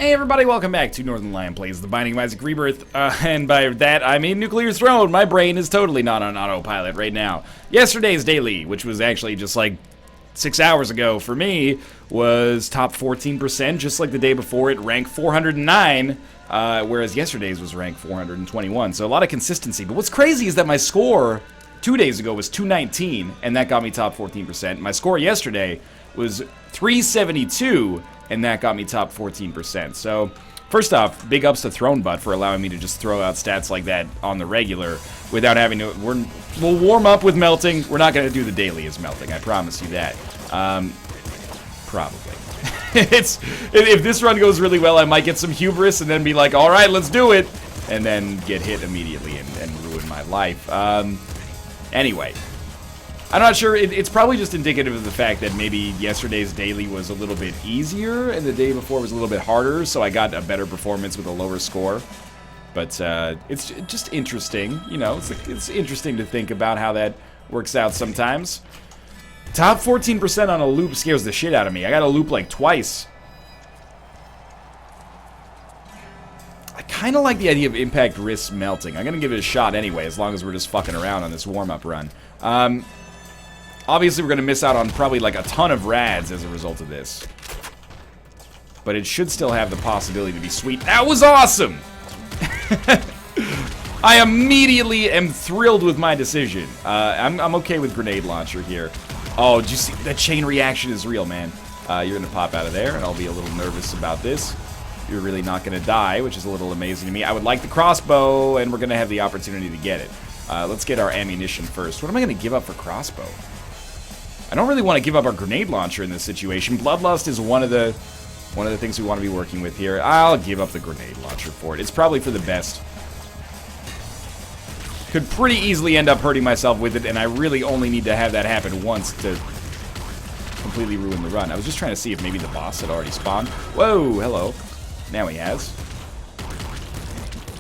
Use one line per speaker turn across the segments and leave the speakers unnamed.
Hey everybody, welcome back to Northernlion Plays The Binding of Isaac Rebirth, and by that I mean Nuclear Throne. My brain is totally not on autopilot right now. Yesterday's daily, which was actually just like 6 hours ago for me, was top 14%, just like the day before it, ranked 409, whereas yesterday's was ranked 421, so a lot of consistency. But what's crazy is that my score 2 days ago was 219, and that got me top 14%. My score yesterday was 372, and that got me top 14%. So, first off, big ups to Thronebutt for allowing me to just throw out stats like that on the regular without having to... We'll warm up with melting. We're not going to do the daily as melting, I promise you that. Probably. If this run goes really well, I might get some hubris and then be like, alright, let's do it! And then get hit immediately and ruin my life. Anyway. I'm not sure, it's probably just indicative of the fact that maybe yesterday's daily was a little bit easier and the day before was a little bit harder, so I got a better performance with a lower score. But it's just interesting, you know, it's interesting to think about how that works out sometimes. Top 14% on a loop scares the shit out of me. I got a loop like twice. I kind of like the idea of impact risk melting. I'm going to give it a shot anyway, as long as we're just fucking around on this warm-up run. Obviously, we're going to miss out on probably like a ton of rads as a result of this. But it should still have the possibility to be sweet. That was awesome! I immediately am thrilled with my decision. I'm okay with grenade launcher here. Oh, did you see? That chain reaction is real, man. You're going to pop out of there, and I'll be a little nervous about this. You're really not going to die, which is a little amazing to me. I would like the crossbow, and we're going to have the opportunity to get it. Let's get our ammunition first. What am I going to give up for crossbow? I don't really want to give up our grenade launcher in this situation. Bloodlust is one of the things we want to be working with here. I'll give up the grenade launcher for it. It's probably for the best. Could pretty easily end up hurting myself with it, and I really only need to have that happen once to completely ruin the run. I was just trying to see if maybe the boss had already spawned. Whoa, hello. Now he has.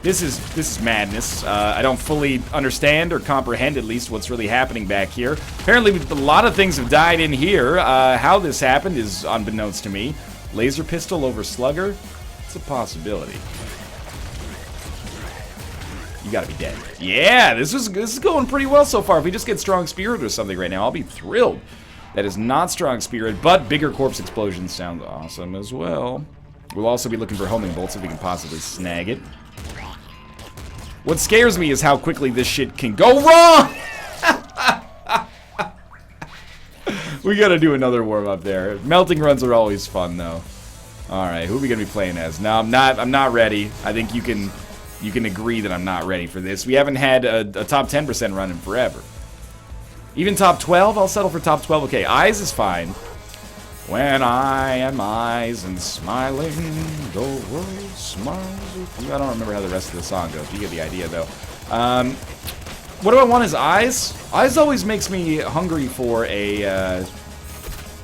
This is madness. I don't fully understand or comprehend, at least, what's really happening back here. Apparently, a lot of things have died in here. How this happened is unbeknownst to me. Laser pistol over slugger? It's a possibility. You gotta be dead. Yeah, this is going pretty well so far. If we just get strong spirit or something right now, I'll be thrilled. That is not strong spirit, but bigger corpse explosions sound awesome as well. We'll also be looking for homing bolts if we can possibly snag it. What scares me is how quickly this shit can go wrong! We gotta do another warm-up there. Melting runs are always fun, though. Alright, who are we gonna be playing as? No, I'm not ready. I think you can agree that I'm not ready for this. We haven't had a top 10% run in forever. Even top 12? I'll settle for top 12. Okay, eyes is fine. When I am eyes and smiling, the world smiles with you. I don't remember how the rest of the song goes. You get the idea, though. What do I want as eyes? Eyes always makes me hungry for a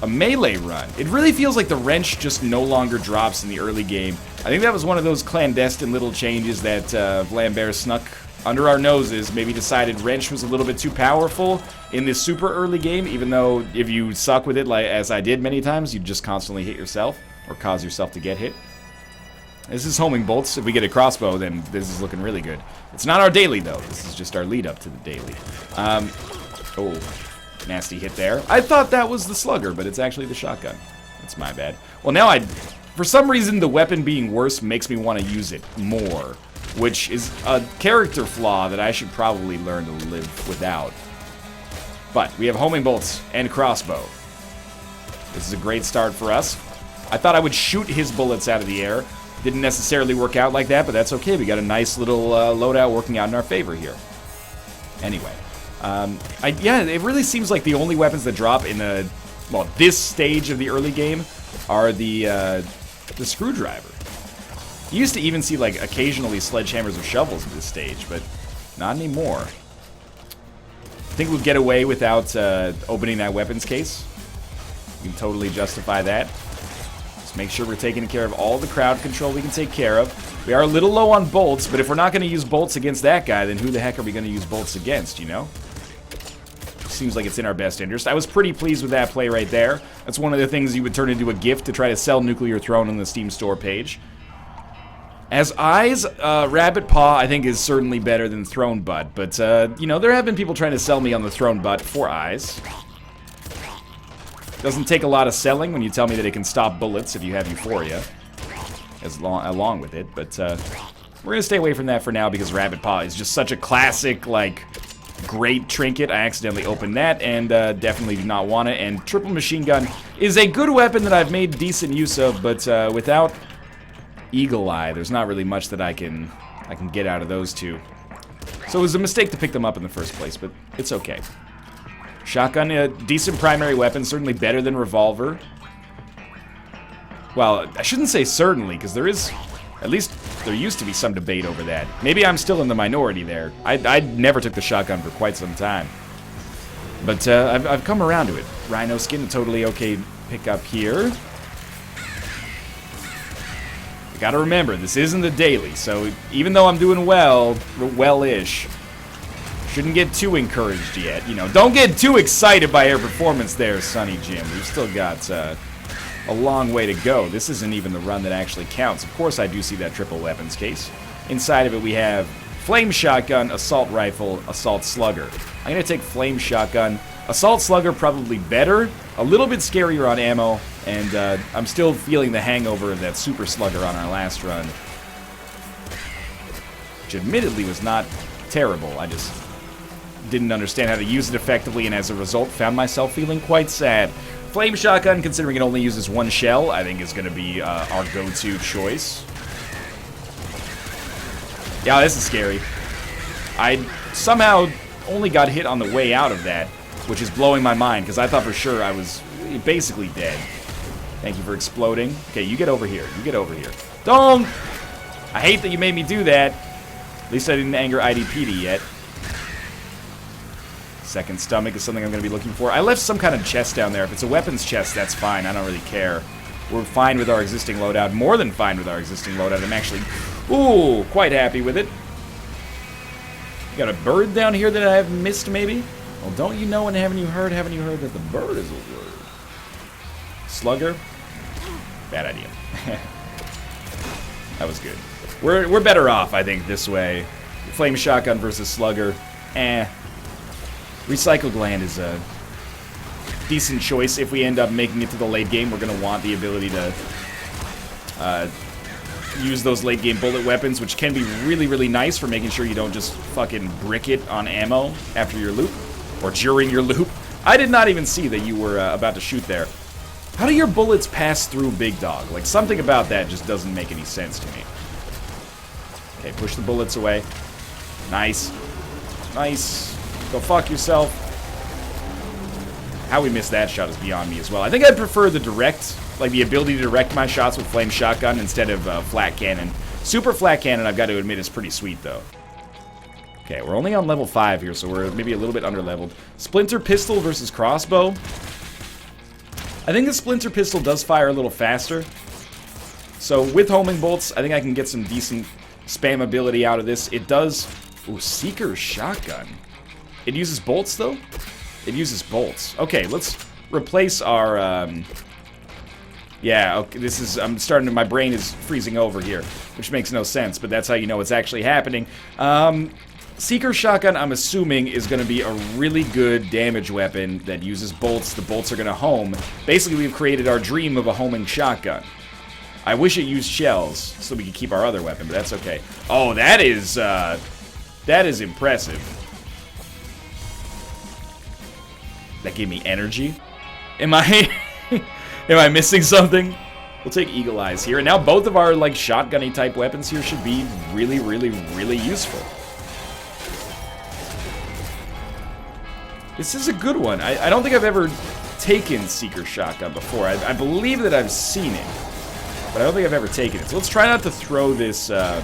melee run. It really feels like the wrench just no longer drops in the early game. I think that was one of those clandestine little changes that Vlambert snuck under our noses. Maybe decided wrench was a little bit too powerful in this super early game, even though if you suck with it, like as I did many times, you just constantly hit yourself or cause yourself to get hit. This is homing bolts. If we get a crossbow, then this is looking really good. It's not our daily, though. This is just our lead up to the daily. Oh, nasty hit there. I thought that was the slugger, but it's actually the shotgun. That's my bad. Well, now for some reason, the weapon being worse makes me want to use it more, which is a character flaw that I should probably learn to live without. But we have homing bolts and crossbow. This is a great start for us. I thought I would shoot his bullets out of the air. Didn't necessarily work out like that, but that's okay. We got a nice little loadout working out in our favor here. Anyway, yeah, it really seems like the only weapons that drop in this stage of the early game are the screwdriver. You used to even see, like, occasionally sledgehammers or shovels at this stage, but not anymore. I think we'll get away without opening that weapons case. We can totally justify that. Just make sure we're taking care of all the crowd control we can take care of. We are a little low on bolts, but if we're not going to use bolts against that guy, then who the heck are we going to use bolts against, you know? Seems like it's in our best interest. I was pretty pleased with that play right there. That's one of the things you would turn into a gift to try to sell Nuclear Throne on the Steam store page. As eyes, Rabbit Paw, I think, is certainly better than Thrown Butt. But, you know, there have been people trying to sell me on the Thrown Butt for eyes. Doesn't take a lot of selling when you tell me that it can stop bullets if you have Euphoria along with it. But, we're going to stay away from that for now because Rabbit Paw is just such a classic, like, great trinket. I accidentally opened that and definitely do not want it. And Triple Machine Gun is a good weapon that I've made decent use of, but without Eagle Eye, there's not really much that I can get out of those two. So it was a mistake to pick them up in the first place, but it's okay. Shotgun, a decent primary weapon, certainly better than Revolver. Well, I shouldn't say certainly, because there is, at least there used to be some debate over that. Maybe I'm still in the minority there. I never took the shotgun for quite some time. But I've come around to it. Rhino Skin, a totally okay pickup here. Gotta remember, this isn't the daily, so even though I'm doing well-ish, shouldn't get too encouraged yet. You know, don't get too excited by your performance there, Sonny Jim. We've still got a long way to go. This isn't even the run that actually counts. Of course, I do see that triple weapons case. Inside of it, we have Flame Shotgun, Assault Rifle, Assault Slugger. I'm gonna take Flame Shotgun. Assault Slugger probably better, a little bit scarier on ammo, and I'm still feeling the hangover of that Super Slugger on our last run. Which admittedly was not terrible, I just didn't understand how to use it effectively, and as a result found myself feeling quite sad. Flame Shotgun, considering it only uses one shell, I think is going to be our go-to choice. Yeah, this is scary. I somehow only got hit on the way out of that, which is blowing my mind, because I thought for sure I was basically dead. Thank you for exploding. Okay, you get over here. You get over here. Don't! I hate that you made me do that. At least I didn't anger IDPD yet. Second stomach is something I'm going to be looking for. I left some kind of chest down there. If it's a weapons chest, that's fine. I don't really care. We're fine with our existing loadout. More than fine with our existing loadout. I'm actually, ooh, quite happy with it. Got a bird down here that I have missed, maybe? Well, don't you know and haven't you heard that the bird is a word? Slugger? Bad idea. That was good. We're better off, I think, this way. Flame Shotgun versus Slugger. Recycle Gland is a decent choice. If we end up making it to the late game, we're going to want the ability to use those late game bullet weapons, which can be really, really nice for making sure you don't just fucking brick it on ammo after your loop, or during your loop. I did not even see that you were about to shoot there. How do your bullets pass through Big Dog? Like, something about that just doesn't make any sense to me. Okay, push the bullets away. Nice. Nice. Go fuck yourself. How we missed that shot is beyond me as well. I think I'd prefer the direct, like the ability to direct my shots with Flame Shotgun instead of Flat Cannon. Super Flat Cannon, I've got to admit, is pretty sweet, though. Okay, we're only on level 5 here, so we're maybe a little bit under-leveled. Splinter Pistol versus Crossbow. I think the Splinter Pistol does fire a little faster. So with homing bolts, I think I can get some decent spam ability out of this. It does... Ooh, Seeker Shotgun. It uses bolts, though? It uses bolts. Okay, let's replace our... Yeah, okay, this is... I'm starting to... My brain is freezing over here, which makes no sense, but that's how you know it's actually happening. Seeker Shotgun, I'm assuming, is going to be a really good damage weapon that uses bolts. The bolts are going to home. Basically, we've created our dream of a homing shotgun. I wish it used shells so we could keep our other weapon, but that's okay. Oh, that is impressive. That gave me energy. Am I missing something? We'll take Eagle Eyes here. And now both of our, like, shotgunny type weapons here should be really, really, really useful. This is a good one. I don't think I've ever taken Seeker Shotgun before. I believe that I've seen it, but I don't think I've ever taken it. So let's try not to throw this... I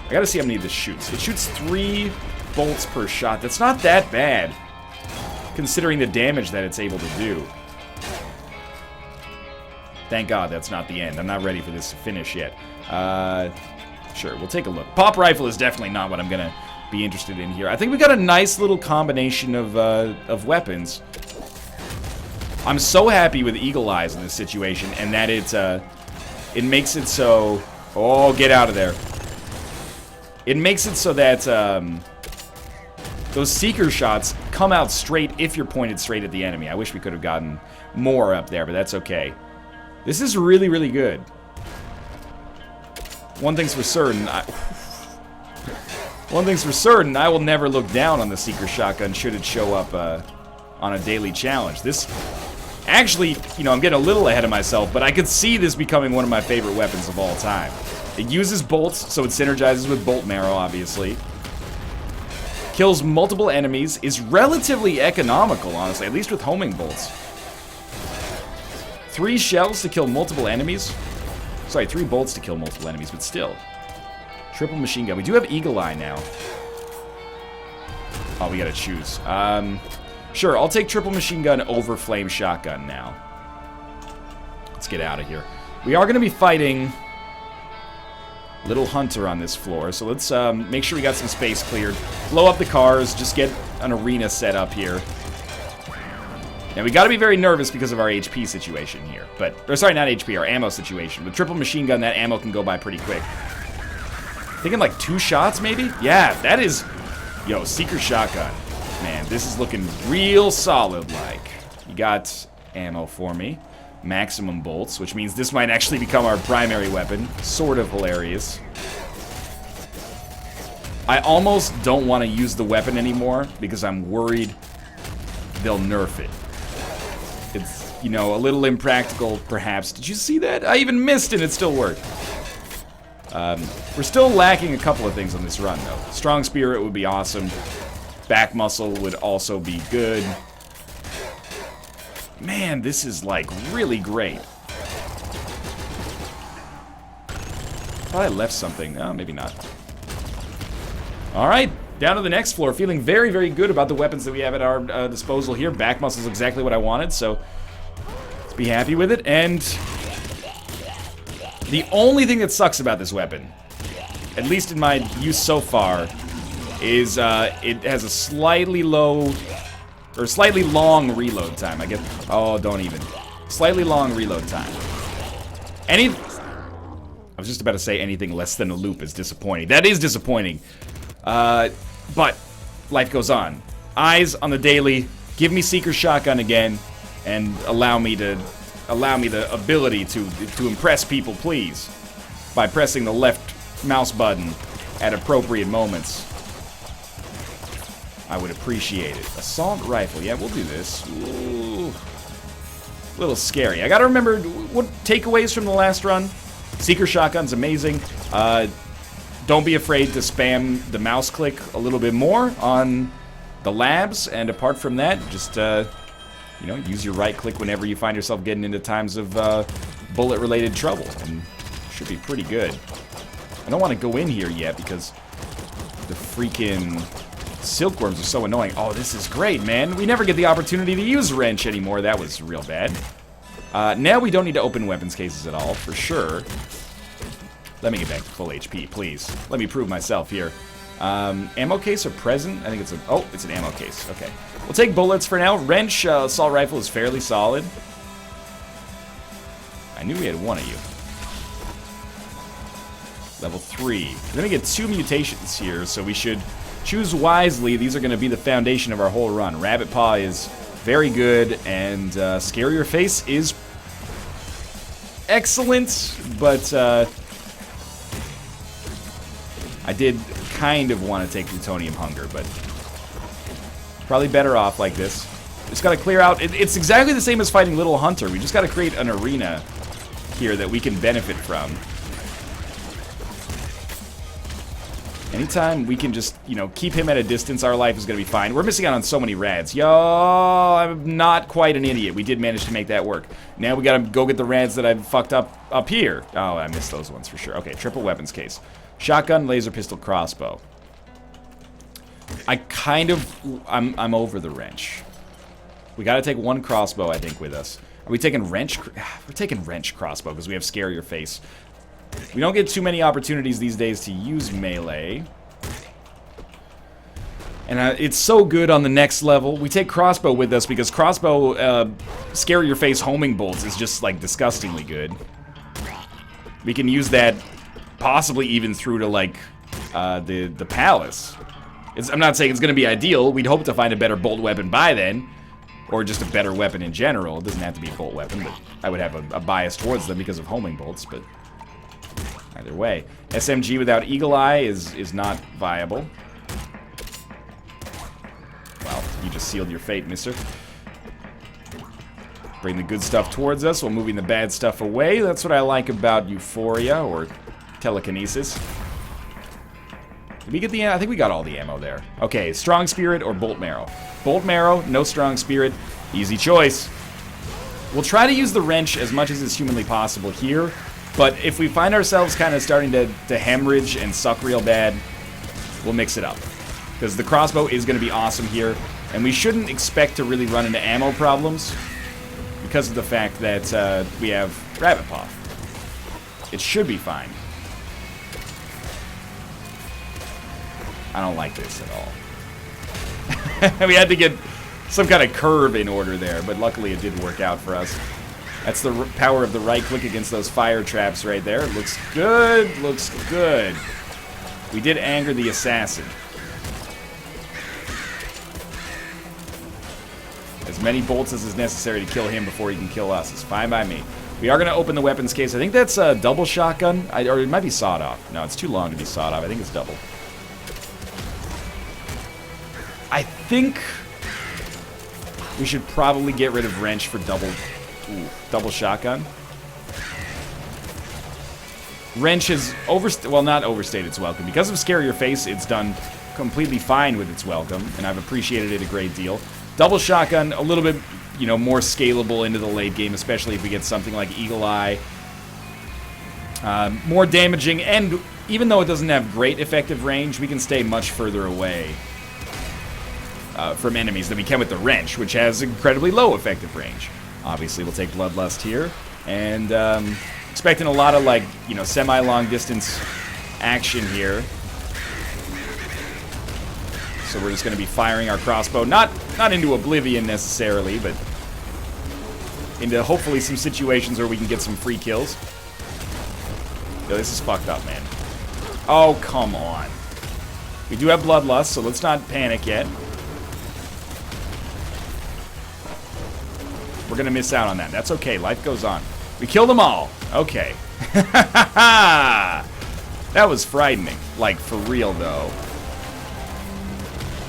gotta see how many this shoots. It shoots 3 bolts per shot. That's not that bad, considering the damage that it's able to do. Thank God that's not the end. I'm not ready for this to finish yet. Sure, we'll take a look. Pop Rifle is definitely not what I'm gonna be interested in here. I think we got a nice little combination of weapons. I'm so happy with Eagle Eyes in this situation, and that it makes it so Oh, get out of there. It makes it so that those seeker shots come out straight if you're pointed straight at the enemy. I wish we could have gotten more up there, but that's okay. This is really, really good. One thing's for certain, I will never look down on the seeker shotgun should it show up on a daily challenge. This, actually, you know, I'm getting a little ahead of myself, but I could see this becoming one of my favorite weapons of all time. It uses bolts, so it synergizes with bolt marrow, obviously. Kills multiple enemies, is relatively economical, honestly, at least with homing bolts. 3 shells to kill multiple enemies. Sorry, 3 bolts to kill multiple enemies, but still. Triple machine gun. We do have Eagle Eye now. Oh, we gotta choose. Sure, I'll take triple machine gun over flame shotgun now. Let's get out of here. We are gonna be fighting Little Hunter on this floor, so let's make sure we got some space cleared. Blow up the cars, just get an arena set up here. Now, we gotta be very nervous because of our HP situation here. But, or sorry, not HP, our ammo situation. With triple machine gun, that ammo can go by pretty quick. Thinking like 2 shots, maybe? Yeah, that is... Yo, Seeker Shotgun. Man, this is looking real solid-like. You got ammo for me. Maximum bolts, which means this might actually become our primary weapon. Sort of hilarious. I almost don't want to use the weapon anymore because I'm worried they'll nerf it. It's, you know, a little impractical, perhaps. Did you see that? I even missed it, it still worked. We're still lacking a couple of things on this run, though. Strong Spirit would be awesome. Back Muscle would also be good. Man, this is, like, really great. Thought I left something. Oh, maybe not. Alright, down to the next floor. Feeling very, very good about the weapons that we have at our disposal here. Back Muscle is exactly what I wanted, so let's be happy with it. And the only thing that sucks about this weapon, at least in my use so far, is it has a slightly low... or slightly long reload time. I get... Oh, don't even. Slightly long reload time. I was just about to say anything less than a loop is disappointing. That is disappointing. But life goes on. Eyes on the daily. Give me Seeker Shotgun again, and allow me the ability to impress people, please, by pressing the left mouse button at appropriate moments. I would appreciate it. Assault rifle. Yeah, we'll do this. Ooh. A little scary. I gotta remember what takeaways from the last run. Seeker Shotgun's amazing. Don't be afraid to spam the mouse click a little bit more on the labs. And apart from that, just, you know, use your right click whenever you find yourself getting into times of bullet-related trouble. And should be pretty good. I don't want to go in here yet because the freaking... silkworms are so annoying. Oh, this is great, man. We never get the opportunity to use wrench anymore. That was real bad. Now we don't need to open weapons cases at all, for sure. Let me get back to full HP, please. Let me prove myself here. Ammo case or present? I think it's a... Oh, it's an ammo case. Okay. We'll take bullets for now. Wrench assault rifle is fairly solid. I knew we had one of you. Level 3. We're going to get 2 mutations here, so we should... choose wisely. These are going to be the foundation of our whole run. Rabbit Paw is very good, and Scarier Face is excellent, but I did kind of want to take Plutonium Hunger, but probably better off like this. Just got to clear out... It's exactly the same as fighting Little Hunter. We just got to create an arena here that we can benefit from. Anytime we can just, you know, keep him at a distance, our life is going to be fine. We're missing out on so many rads. Yo, I'm not quite an idiot. We did manage to make that work. Now we got to go get the rads that I've fucked up here. Oh, I missed those ones for sure. Okay, triple weapons case. Shotgun, laser pistol, crossbow. I'm over the wrench. We got to take 1 crossbow, I think, with us. Are we taking wrench? We're taking wrench crossbow because we have Scarier Face. We don't get too many opportunities these days to use melee. And it's so good on the next level. We take crossbow with us because crossbow, Scarier Face homing bolts is just, like, disgustingly good. We can use that possibly even through to, like, the palace. I'm not saying it's going to be ideal. We'd hope to find a better bolt weapon by then, or just a better weapon in general. It doesn't have to be a bolt weapon, but I would have a bias towards them because of homing bolts, but either way. SMG without Eagle Eye is not viable. Well, you just sealed your fate, mister. Bring the good stuff towards us while moving the bad stuff away. That's what I like about Euphoria, or telekinesis. Did we get the ammo? I think we got all the ammo there. Okay, Strong Spirit or Bolt Marrow. Bolt Marrow, no Strong Spirit. Easy choice. We'll try to use the wrench as much as is humanly possible here, but if we find ourselves kind of starting to hemorrhage and suck real bad, we'll mix it up. Because the crossbow is going to be awesome here, and we shouldn't expect to really run into ammo problems because of the fact that we have Rabbit Paw. It should be fine. I don't like this at all. We had to get some kind of curve in order there, but luckily it did work out for us. That's the power of the right click against those fire traps right there. Looks good, looks good. We did anger the assassin. As many bolts as is necessary to kill him before he can kill us is fine by me. We are going to open the weapons case. I think that's a double shotgun, or it might be sawed off. No, it's too long to be sawed off. I think it's double. I think we should probably get rid of wrench for double shotgun. Wrench has not overstayed its welcome. Because of Scare Your Face, it's done completely fine with its welcome, and I've appreciated it a great deal. Double shotgun, a little bit, more scalable into the late game, especially if we get something like Eagle Eye. More damaging, and even though it doesn't have great effective range, we can stay much further away from enemies than we can with the wrench, which has incredibly low effective range. Obviously, we'll take Bloodlust here, and expecting a lot of, semi-long distance action here. So we're just going to be firing our crossbow, not into oblivion necessarily, but into hopefully some situations where we can get some free kills. Yo, this is fucked up, man. Oh, come on. We do have Bloodlust, so let's not panic yet. We're going to miss out on that. That's okay. Life goes on. We killed them all. Okay. That was frightening. Like, for real, though.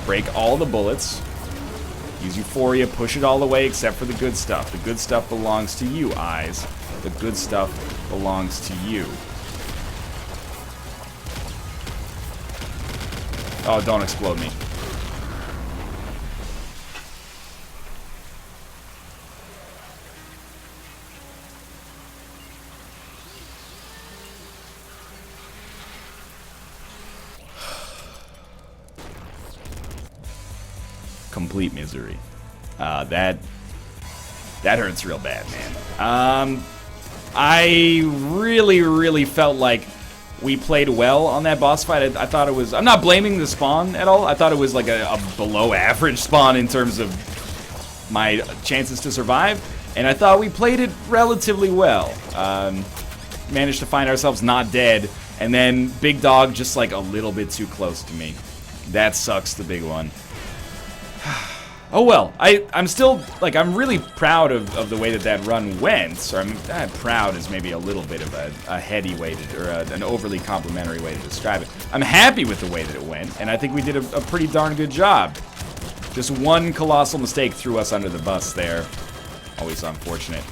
Break all the bullets. Use Euphoria. Push it all away except for the good stuff. The good stuff belongs to you, Eyes. The good stuff belongs to you. Oh, don't explode me. Complete misery. That hurts real bad, man. I really felt like we played well on that boss fight. I thought it was... I'm not blaming the spawn at all. I thought it was like a below average spawn in terms of my chances to survive. And I thought we played it relatively well. Managed to find ourselves not dead. And then Big Dog just like a little bit too close to me. That sucks, the big one. Oh well, I'm still, I'm really proud of the way that run went. Or proud is maybe a little bit of a heady way to, or an overly complimentary way to describe it. I'm happy with the way that it went, and I think we did a pretty darn good job. Just one colossal mistake threw us under the bus there. Always unfortunate.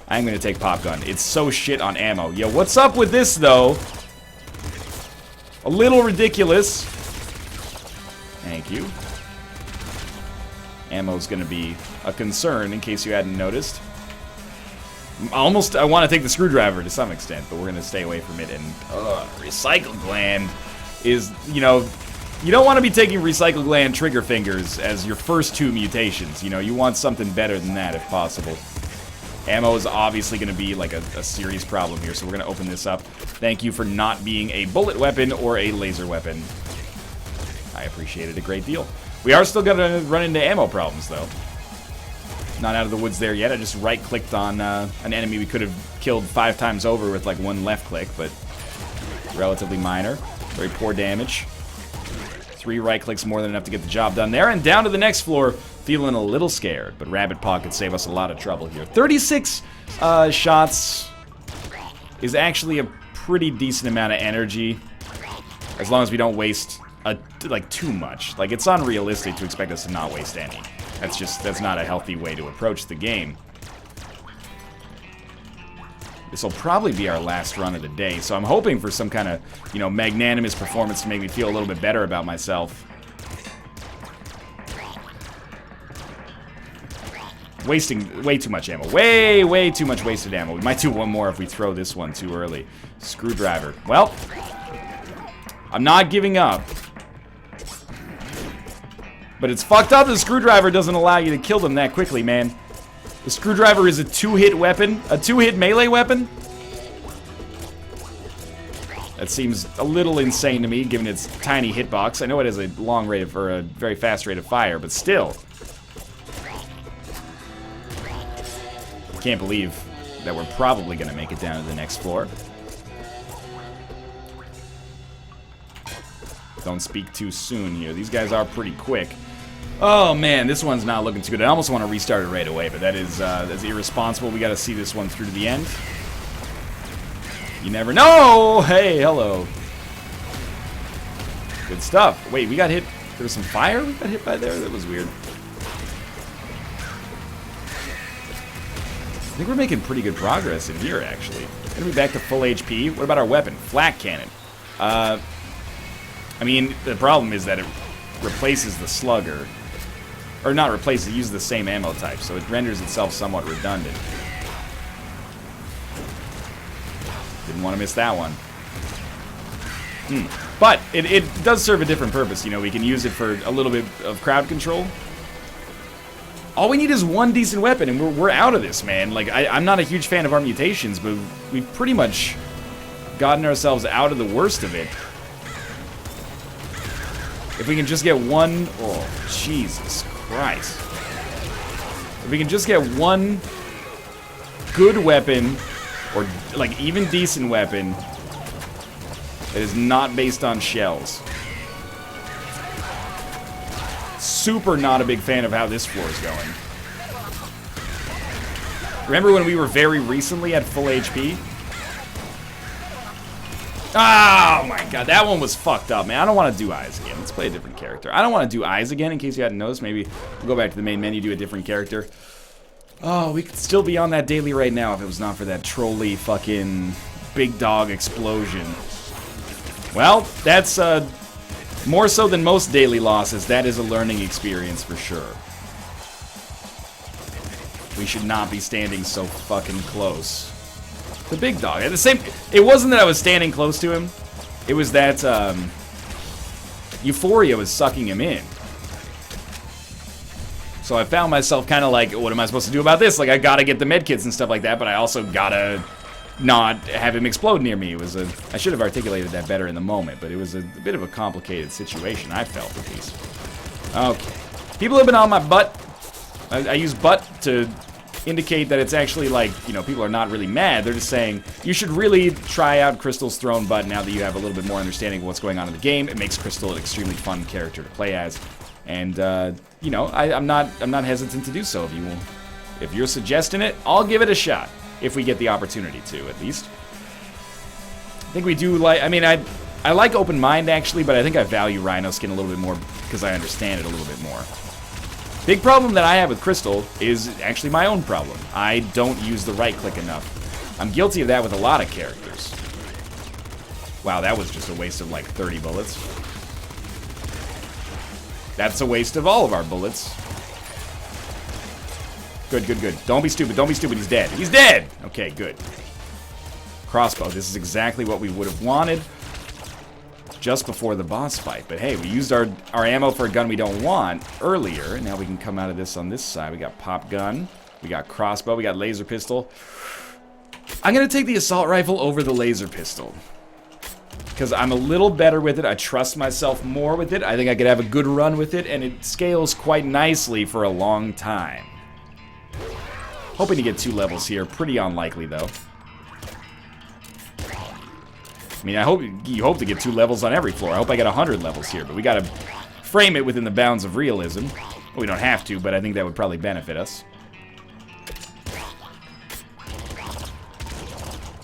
I'm gonna take Pop Gun. It's so shit on ammo. Yo, what's up with this, though? A little ridiculous. Thank you. Ammo's gonna be a concern, in case you hadn't noticed. I want to take the screwdriver to some extent, but we're gonna stay away from it. And Recycle Gland is, you don't want to be taking Recycle Gland Trigger Fingers as your first two mutations. You want something better than that if possible. Ammo is obviously gonna be like a serious problem here, so we're gonna open this up. Thank you for not being a bullet weapon or a laser weapon. I appreciate it a great deal. We are still going to run into ammo problems, though. Not out of the woods there yet. I just right-clicked on an enemy we could have killed 5 times over with, one left click, but Relatively minor. Very poor damage. 3 right clicks more than enough to get the job done there. And down to the next floor, feeling a little scared. But Rabbit Paw could save us a lot of trouble here. 36 shots is actually a pretty decent amount of energy. As long as we don't waste, like, too much. Like, it's unrealistic to expect us to not waste any. That's not a healthy way to approach the game. This will probably be our last run of the day, so I'm hoping for some kind of, you know, magnanimous performance to make me feel a little bit better about myself. Wasting way too much ammo. Way too much wasted ammo. We might do one more if we throw this one too early. Screwdriver. Well, I'm not giving up. But it's fucked up the screwdriver doesn't allow you to kill them that quickly, man. The screwdriver is a 2-hit weapon. A 2-hit melee weapon? That seems a little insane to me, given its tiny hitbox. I know it has a long rate of, or a very fast rate of fire, but still. I can't believe that we're probably going to make it down to the next floor. Don't speak too soon here. These guys are pretty quick. Oh man, this one's not looking too good. I almost want to restart it right away, but that's irresponsible. We got to see this one through to the end. You never know. Hey, hello. Good stuff. Wait, we got hit. There was some fire we got hit by there? That was weird. I think we're making pretty good progress in here, actually. Gonna be back to full HP. What about our weapon? Flak cannon. I mean, the problem is that it replaces the slugger. Or not replaces, it uses the same ammo type, so it renders itself somewhat redundant. Didn't want to miss that one. But it does serve a different purpose, you know, we can use it for a little bit of crowd control. All we need is one decent weapon, and we're out of this, man. Like, I'm not a huge fan of our mutations, but we've pretty much gotten ourselves out of the worst of it. If we can just get one... Oh, Jesus Christ. If we can just get one good weapon, or, like, even decent weapon, that is not based on shells. Super not a big fan of how this floor is going. Remember when we were very recently at full HP? Oh my god, that one was fucked up, man. I don't want to do eyes again. Let's play a different character. I don't want to do eyes again, in case you hadn't noticed. Maybe we'll go back to the main menu, do a different character. Oh, we could still be on that daily right now if it was not for that trolley fucking big dog explosion. Well, that's more so than most daily losses. That is a learning experience for sure. We should not be standing so fucking close. The big dog. At the same, it wasn't that I was standing close to him. It was that euphoria was sucking him in. So I found myself kind of like, what am I supposed to do about this? Like, I gotta get the medkits and stuff like that, but I also gotta not have him explode near me. It was I should have articulated that better in the moment, but it was a bit of a complicated situation, I felt at least. Okay. People have been on my butt. I use butt to indicate that it's actually like, you know, people are not really mad. They're just saying, you should really try out Crystal's Throne Butt now that you have a little bit more understanding of what's going on in the game. It makes Crystal an extremely fun character to play as. And, you know, I'm not hesitant to do so. If you're suggesting it, I'll give it a shot. If we get the opportunity to, at least. I think we do like, I mean, I like Open Mind, actually, but I think I value Rhino Skin a little bit more because I understand it a little bit more. Big problem that I have with Crystal is actually my own problem. I don't use the right click enough. I'm guilty of that with a lot of characters. Wow, that was just a waste of like 30 bullets. That's a waste of all of our bullets. Good, good, good. Don't be stupid, don't be stupid. He's dead. He's dead! Okay, good. Crossbow. This is exactly what we would have wanted just before the boss fight. But hey, we used our ammo for a gun we don't want earlier, and now we can come out of this on this side. We got pop gun, we got crossbow, we got laser pistol. I'm gonna take the assault rifle over the laser pistol because I'm a little better with it. I trust myself more with it. I think I could have a good run with it, and it scales quite nicely for a long time. Hoping to get 2 levels here. Pretty unlikely, though. I mean, you hope to get 2 levels on every floor. I hope I get 100 levels here, but we gotta frame it within the bounds of realism. Well, we don't have to, but I think that would probably benefit us.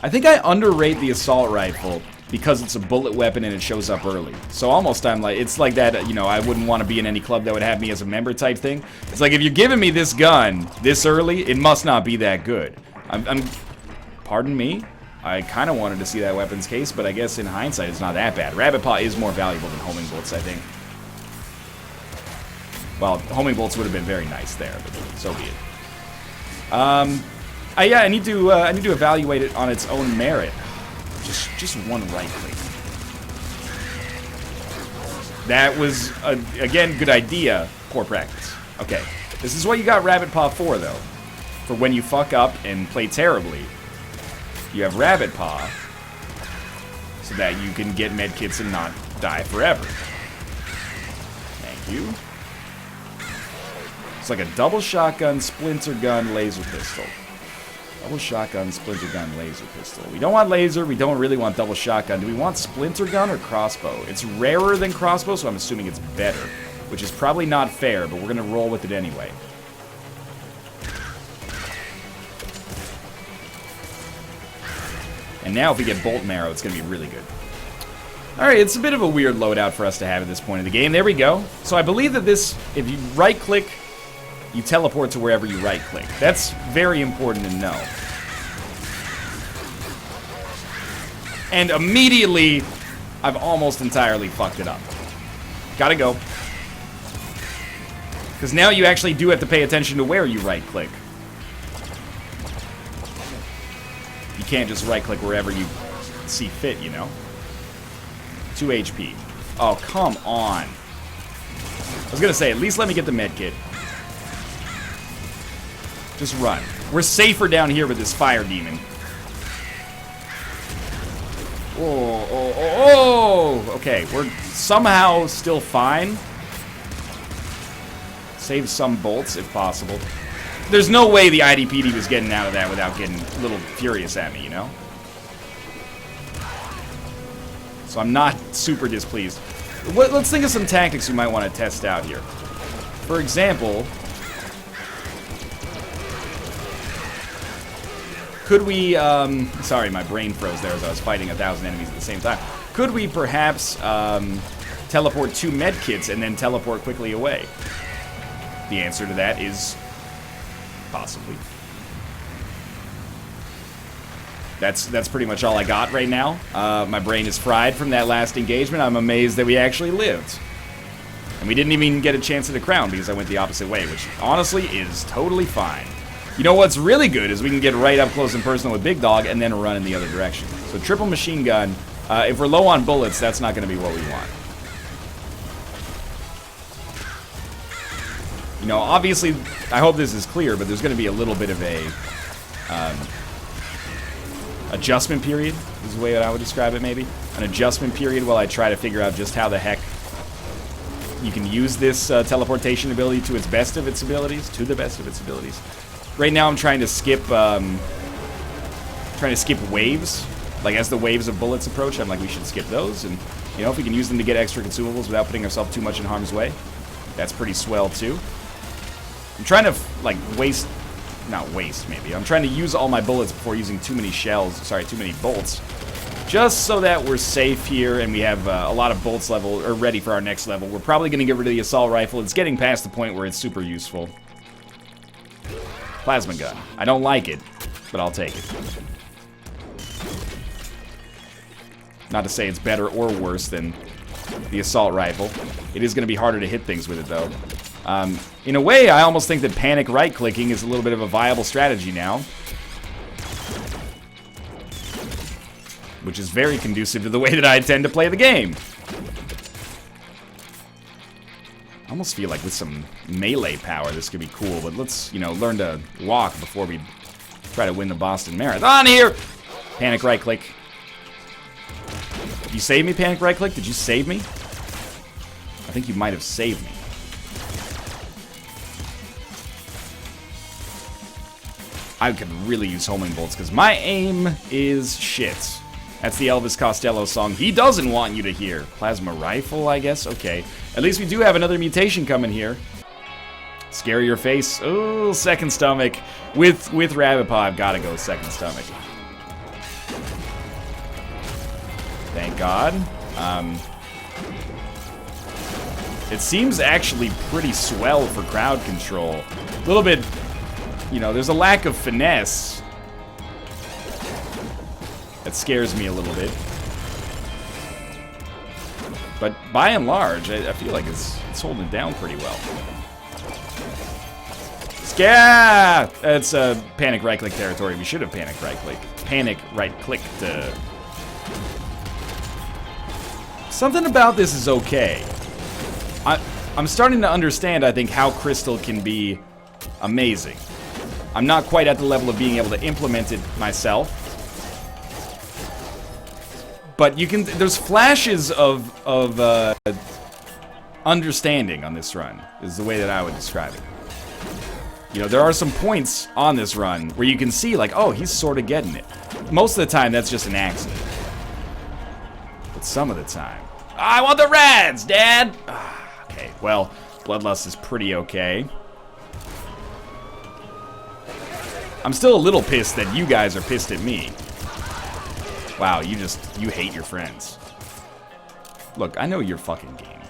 I think I underrate the assault rifle because it's a bullet weapon and it shows up early. So almost I'm like, it's like that, you know, I wouldn't want to be in any club that would have me as a member type thing. It's like, if you're giving me this gun this early, it must not be that good. Pardon me? I kind of wanted to see that weapons case, but I guess in hindsight it's not that bad. Rabbit Paw is more valuable than homing bullets, I think. Well, homing bullets would have been very nice there, but so be it. Yeah, I need to evaluate it on its own merit. Just one right click. That was again good idea, poor practice. Okay, this is what you got Rabbit Paw for, though. For when you fuck up and play terribly, you have Rabbit Paw, so that you can get medkits and not die forever. Thank you. It's like a double shotgun, splinter gun, laser pistol. Double shotgun, splinter gun, laser pistol. We don't want laser, we don't really want double shotgun. Do we want splinter gun or crossbow? It's rarer than crossbow, so I'm assuming it's better. Which is probably not fair, but we're gonna roll with it anyway. And now if we get bolt marrow, it's gonna be really good. Alright, it's a bit of a weird loadout for us to have at this point in the game. There we go. So I believe that this, if you right click, you teleport to wherever you right-click. That's very important to know. And immediately, I've almost entirely fucked it up. Gotta go. Because now you actually do have to pay attention to where you right-click. You can't just right-click wherever you see fit, you know? 2 HP. Oh, come on. I was gonna say, at least let me get the medkit. Just run. We're safer down here with this fire demon. Oh. Okay, we're somehow still fine. Save some bolts if possible. There's no way the IDPD was getting out of that without getting a little furious at me, you know? So I'm not super displeased. Let's think of some tactics we might want to test out here. For example, could we, sorry, my brain froze there as I was fighting 1,000 enemies at the same time. Could we perhaps teleport 2 medkits and then teleport quickly away? The answer to that is possibly. That's pretty much all I got right now. My brain is fried from that last engagement. I'm amazed that we actually lived. And we didn't even get a chance at a crown because I went the opposite way, which honestly is totally fine. You know what's really good is we can get right up close and personal with Big Dog and then run in the other direction. So triple machine gun. If we're low on bullets, that's not going to be what we want. You know, obviously, I hope this is clear, but there's going to be a little bit of a adjustment period, is the way that I would describe it, maybe. An adjustment period while I try to figure out just how the heck you can use this teleportation ability to the best of its abilities. Right now I'm trying to skip waves. Like, as the waves of bullets approach, I'm like, we should skip those. And, you know, if we can use them to get extra consumables without putting ourselves too much in harm's way, that's pretty swell, too. I'm trying to, like, not waste, maybe. I'm trying to use all my bullets before using too many bolts. Just so that we're safe here and we have a lot of bolts ready for our next level. We're probably going to get rid of the assault rifle. It's getting past the point where it's super useful. Plasma gun. I don't like it, but I'll take it. Not to say it's better or worse than the assault rifle. It is going to be harder to hit things with it, though. In a way, I almost think that panic right-clicking is a little bit of a viable strategy now. Which is very conducive to the way that I tend to play the game. I almost feel like with some melee power this could be cool, but let's, you know, learn to walk before we try to win the Boston Marathon here! Panic right-click. Did you save me, panic right-click? Did you save me? I think you might have saved me. I could really use homing bolts, because my aim is shit. That's the Elvis Costello song he doesn't want you to hear. Plasma rifle, I guess? Okay. At least we do have another mutation coming here. Scare your face. Oh, second stomach. With Rabbit Paw, I've got to go second stomach. Thank God. It seems actually pretty swell for crowd control. A little bit, you know, there's a lack of finesse. That scares me a little bit. But by and large, I feel like it's holding it down pretty well. Scare! It's panic right-click territory. We should have panic right-click. Panic right-clicked. Something about this is okay. I'm starting to understand, I think, how Crystal can be amazing. I'm not quite at the level of being able to implement it myself. But you can, there's flashes of understanding on this run, is the way that I would describe it. You know, there are some points on this run where you can see, like, oh, he's sort of getting it. Most of the time, that's just an accident. But some of the time... I want the reds, Dad! Okay, well, Bloodlust is pretty okay. I'm still a little pissed that you guys are pissed at me. Wow, you hate your friends. Look, I know your fucking game.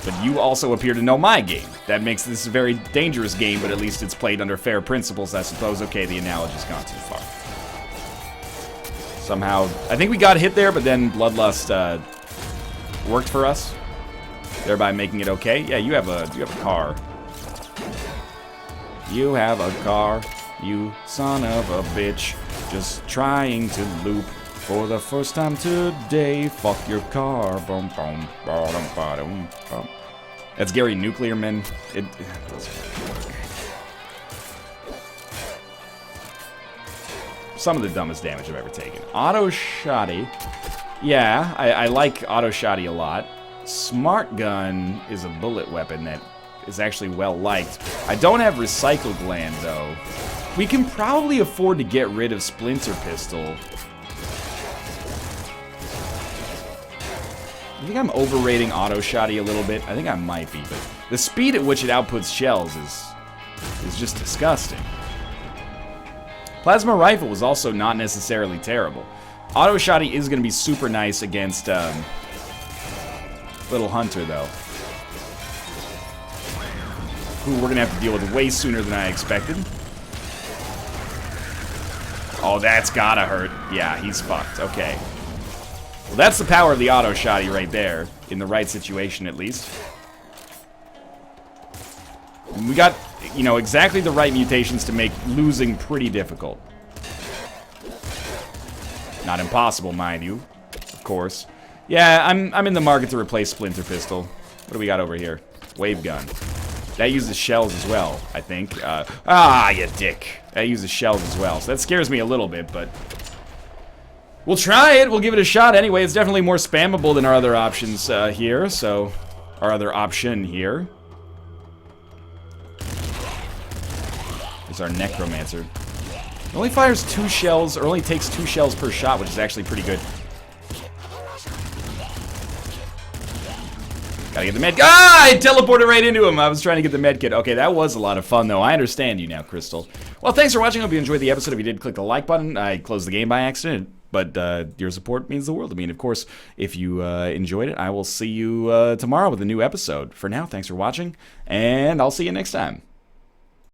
But you also appear to know my game. That makes this a very dangerous game, but at least it's played under fair principles, I suppose. Okay, the analogy's gone too far. Somehow, I think we got hit there, but then Bloodlust worked for us, thereby making it okay. Yeah, you have a car. You have a car, you son of a bitch, just trying to loop for the first time today. Fuck your car. Boom, boom, bottom, bottom, bum. That's Gary Nuclearman. It doesn't work. Some of the dumbest damage I've ever taken. Auto Shotty. Yeah, I like Auto Shotty a lot. Smart Gun is a bullet weapon that is actually well liked. I don't have Recycle Gland though. We can probably afford to get rid of Splinter Pistol. I think I'm overrating Auto Shotty a little bit. I think I might be, but the speed at which it outputs shells is just disgusting. Plasma Rifle was also not necessarily terrible. Auto Shotty is going to be super nice against Little Hunter, though. Who we're going to have to deal with way sooner than I expected. Oh, that's gotta hurt. Yeah, he's fucked. Okay. Well, that's the power of the Auto Shotty right there. In the right situation, at least. And we got, you know, exactly the right mutations to make losing pretty difficult. Not impossible, mind you. Of course. Yeah, I'm in the market to replace Splinter Pistol. What do we got over here? Wave Gun. That uses shells as well, I think. You dick. That uses shells as well. So that scares me a little bit, but... we'll try it. We'll give it a shot anyway. It's definitely more spammable than our other options here, so... our other option here. There's our Necromancer. It only fires 2 shells, or only takes 2 shells per shot, which is actually pretty good. Gotta get the med. Ah! I teleported right into him. I was trying to get the med kit. Okay, that was a lot of fun, though. I understand you now, Crystal. Well, thanks for watching. I hope you enjoyed the episode. If you did, click the like button. I closed the game by accident, but your support means the world to me. And, of course, if you enjoyed it, I will see you tomorrow with a new episode. For now, thanks for watching, and I'll see you next time.